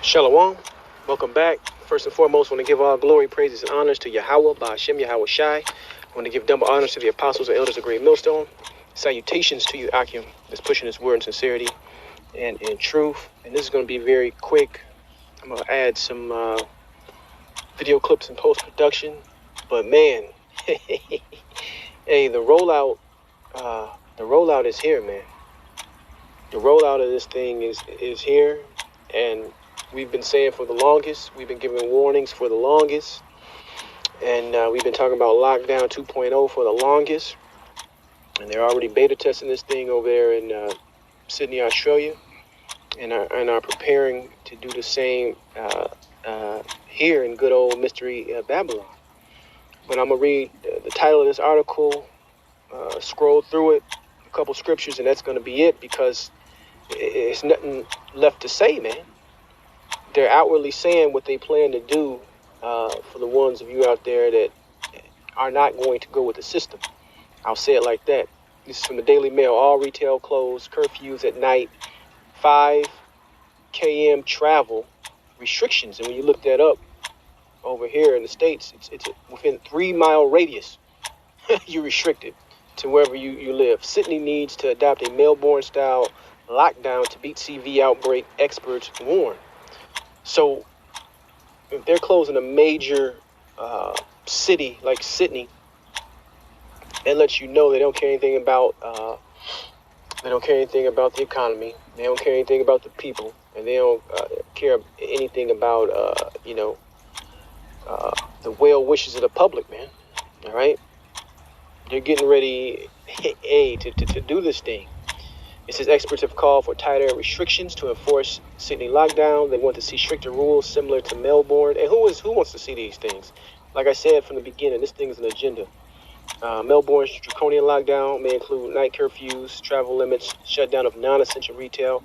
Shalom. Welcome back. First and foremost, I want to give all glory, praises, and honors to Yahawah, Bahasham, Yahawashi. I want to give double honors to the apostles and elders of Great Millstone. Salutations to you, Akim, that's pushing his word in sincerity and in truth. And this is going to be very quick. I'm going to add some video clips in post-production. But man, hey, the rollout is here, man. The rollout of this thing is here, and we've been saying for the longest, we've been giving warnings for the longest, and we've been talking about lockdown 2.0 for the longest, and they're already beta testing this thing over there in Sydney, Australia, and are preparing to do the same here in good old Mystery Babylon. But I'm going to read the title of this article, scroll through it, a couple scriptures, and that's going to be it, because it's nothing left to say, man. They're outwardly saying what they plan to do for the ones of you out there that are not going to go with the system. I'll say it like that. This is from the Daily Mail. All retail closed, curfews at night, 5 km travel restrictions. And when you look that up over here in the States, it's within 3-mile radius. You're restricted to wherever you live. Sydney needs to adopt a Melbourne-style lockdown to beat CV outbreak, experts warn. So if they're closing a major city like Sydney, it lets you know they don't care anything about the economy. They don't care anything about the people, and they don't care anything about the well wishes of the public, man. All right, they're getting ready to do this thing. It says experts have called for tighter restrictions to enforce Sydney lockdown. They want to see stricter rules similar to Melbourne. And who wants to see these things? Like I said from the beginning, this thing is an agenda. Melbourne's draconian lockdown may include night curfews, travel limits, shutdown of non-essential retail.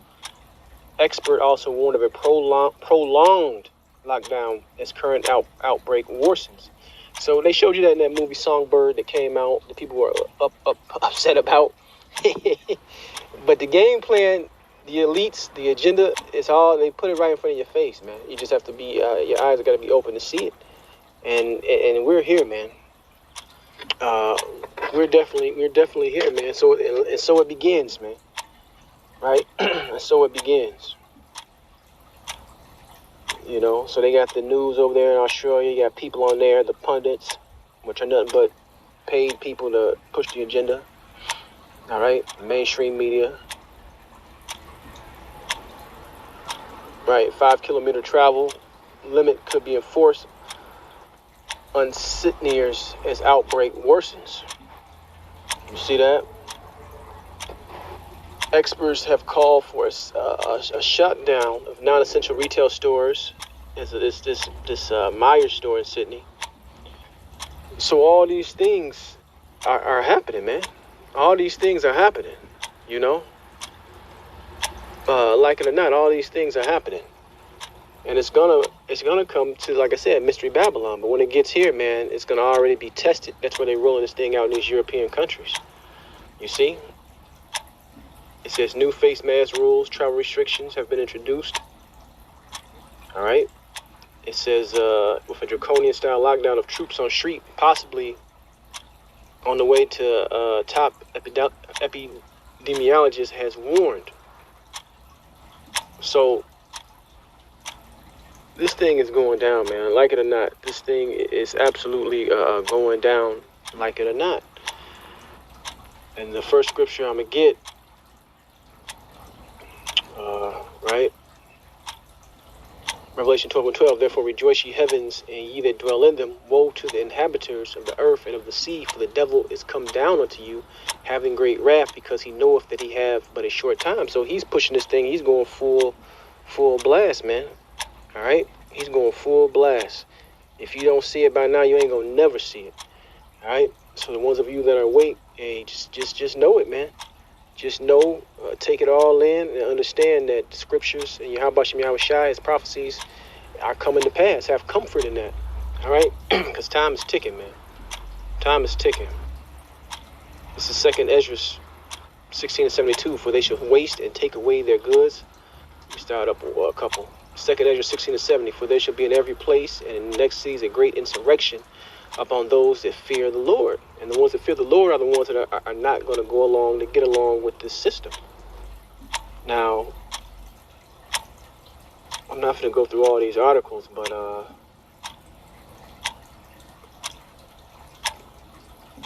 Expert also warned of a prolonged lockdown as current outbreak worsens. So they showed you that in that movie Songbird that came out, that people were upset about. But the game plan, the elites, the agenda, it's all, they put it right in front of your face, man. You just have to be, your eyes are got to be open to see it. And we're here, man. We're definitely here, man. So it begins, man. Right? And so it begins. You know, so they got the news over there in Australia. You got people on there, the pundits, which are nothing but paid people to push the agenda. All right, mainstream media. Right, 5 km travel limit could be enforced on Sydneyers as outbreak worsens. You see that? Experts have called for a shutdown of non-essential retail stores, as this Myers store in Sydney. So all these things are happening, man. All these things are happening, you know. Like it or not, all these things are happening, and it's gonna come to, like I said, Mystery Babylon. But when it gets here, man, it's gonna already be tested. That's where they're rolling this thing out in these European countries. You see, it says new face mask rules, travel restrictions have been introduced. All right, it says with a draconian style lockdown of troops on street, possibly on the way to top epidemiologist has warned. So this thing is going down, man. Like it or not, this thing is absolutely going down, like it or not. And the first scripture I'm going to get, right? Revelation 12:12, therefore rejoice ye heavens, and ye that dwell in them. Woe to the inhabitants of the earth and of the sea, for the devil is come down unto you, having great wrath, because he knoweth that he have but a short time. So he's pushing this thing. He's going full blast, man. All right? He's going full blast. If you don't see it by now, you ain't going to never see it. All right? So the ones of you that are awake, hey, just know it, man. Just know, take it all in, and understand that the scriptures and Bahasham, Yahawashi, his prophecies are coming to pass. Have comfort in that. All right? Because time is ticking, man. Time is ticking. This is 2nd Ezra 16:72. For they shall waste and take away their goods. We start up a couple. 2 Ezra 16:70. For there shall be in every place and in the next cities a great insurrection upon those that fear the Lord. And the ones that fear the Lord are the ones that are not going to go along to get along with this system. Now, I'm not going to go through all these articles, but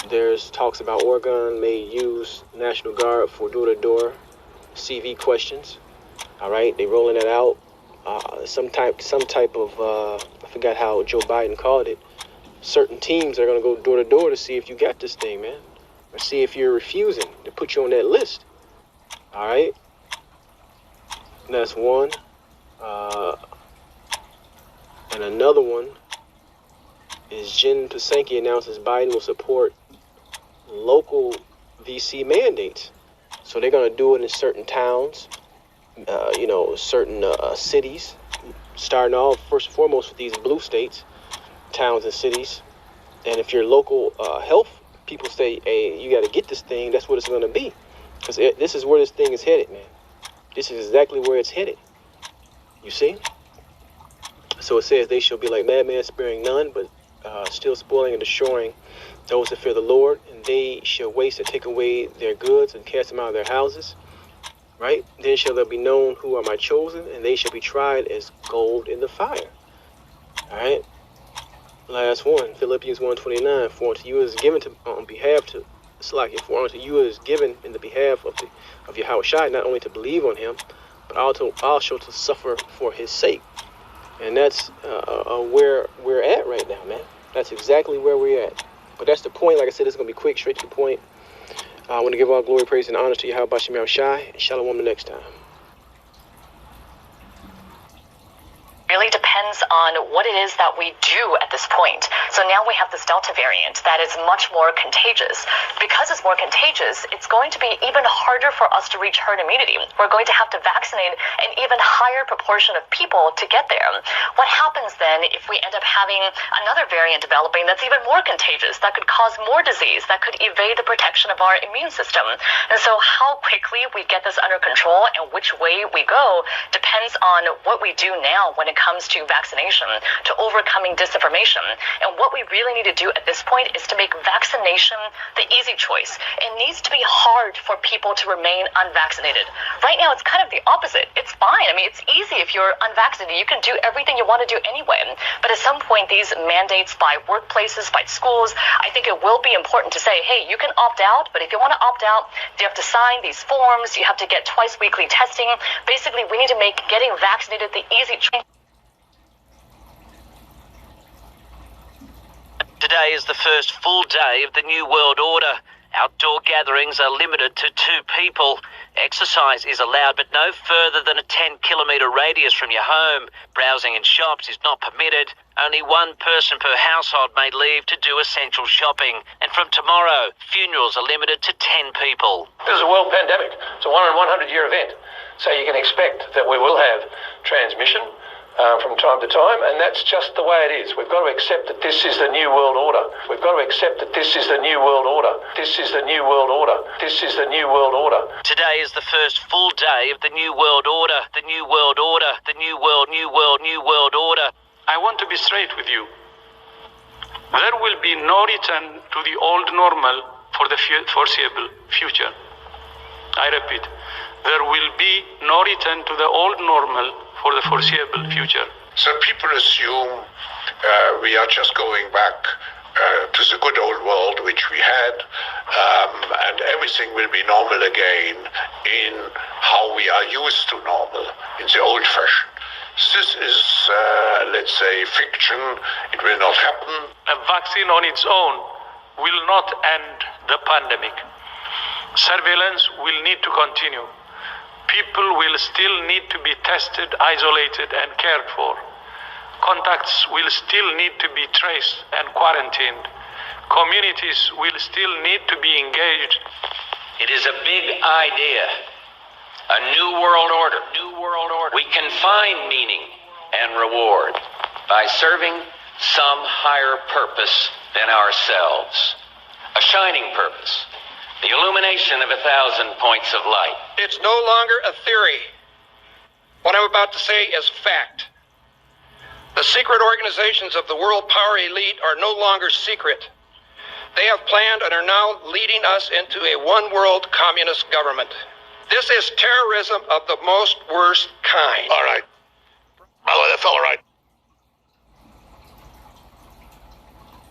there's talks about Oregon may use National Guard for door-to-door CV questions. All right, they rolling that out. Some type of I forgot how Joe Biden called it. Certain teams are going to go door to door to see if you got this thing, man, or see if you're refusing to put you on that list. All right, and that's one. And another one is Jen Psaki announces Biden will support local VC mandates. So they're going to do it in certain towns, certain cities, starting off first and foremost with these blue states, towns and cities. And if your local health people say, hey, you got to get this thing, that's what it's going to be. Because this is where this thing is headed, man. This is exactly where it's headed. You see? So it says they shall be like madmen, sparing none, but still spoiling and destroying those that fear the Lord. And they shall waste and take away their goods and cast them out of their houses. Right? Then shall there be known who are my chosen, and they shall be tried as gold in the fire. All right? Last one, Philippians 1:29. For unto you is given on behalf to Slakia. For unto you is given in the behalf of Yahawashi, not only to believe on him, but also to suffer for his sake. And that's where we're at right now, man. That's exactly where we're at. But that's the point. Like I said, it's going to be quick, straight to the point. I want to give all glory, praise, and honor to Yahawashi, Yahawashi, and Shalom the next time. Really depends on what it is that we do at this point. So now we have this Delta variant that is much more contagious. Because it's more contagious, it's going to be even harder for us to reach herd immunity. We're going to have to vaccinate an even higher proportion of people to get there. What happens then if we end up having another variant developing that's even more contagious, that could cause more disease, that could evade the protection of our immune system? And so how quickly we get this under control and which way we go depends on what we do now when it comes to vaccination, to overcoming disinformation. And what we really need to do at this point is to make vaccination the easy choice. It needs to be hard for people to remain unvaccinated. Right now, it's kind of the opposite. It's fine. I mean, it's easy if you're unvaccinated. You can do everything you want to do anyway. But at some point, these mandates by workplaces, by schools, I think it will be important to say, hey, you can opt out, but if you want to opt out, you have to sign these forms. You have to get twice weekly testing. Basically, we need to make getting vaccinated the easy choice. Today is the first full day of the New World Order. Outdoor gatherings are limited to 2 people. Exercise is allowed, but no further than a 10-kilometre radius from your home. Browsing in shops is not permitted. Only 1 person per household may leave to do essential shopping. And from tomorrow, funerals are limited to 10 people. This is a world pandemic. It's a 1 in 100-year event. So you can expect that we will have transmission from time to time, and that's just the way it is. We've got to accept that this is the new world order. We've got to accept that this is the new world order. This is the new world order. This is the new world order. Today is the first full day of the New World Order. The New World Order. The New World Order. I want to be straight with you. There will be no return to the old normal for the foreseeable future. I repeat, there will be no return to the old normal for the foreseeable future. So people assume we are just going back to the good old world which we had, and everything will be normal again in how we are used to normal, in the old fashion. This is, let's say, fiction. It will not happen. A vaccine on its own will not end the pandemic. Surveillance will need to continue. People will still need to be tested, isolated, and cared for. Contacts will still need to be traced and quarantined. Communities will still need to be engaged. It is a big idea, a new world order. We can find meaning and reward by serving some higher purpose than ourselves. A shining purpose. The illumination of 1,000 points of light. It's no longer a theory. What I'm about to say is fact. The secret organizations of the world power elite are no longer secret. They have planned and are now leading us into a one-world communist government. This is terrorism of the most worst kind. All right. I'll let that fella right.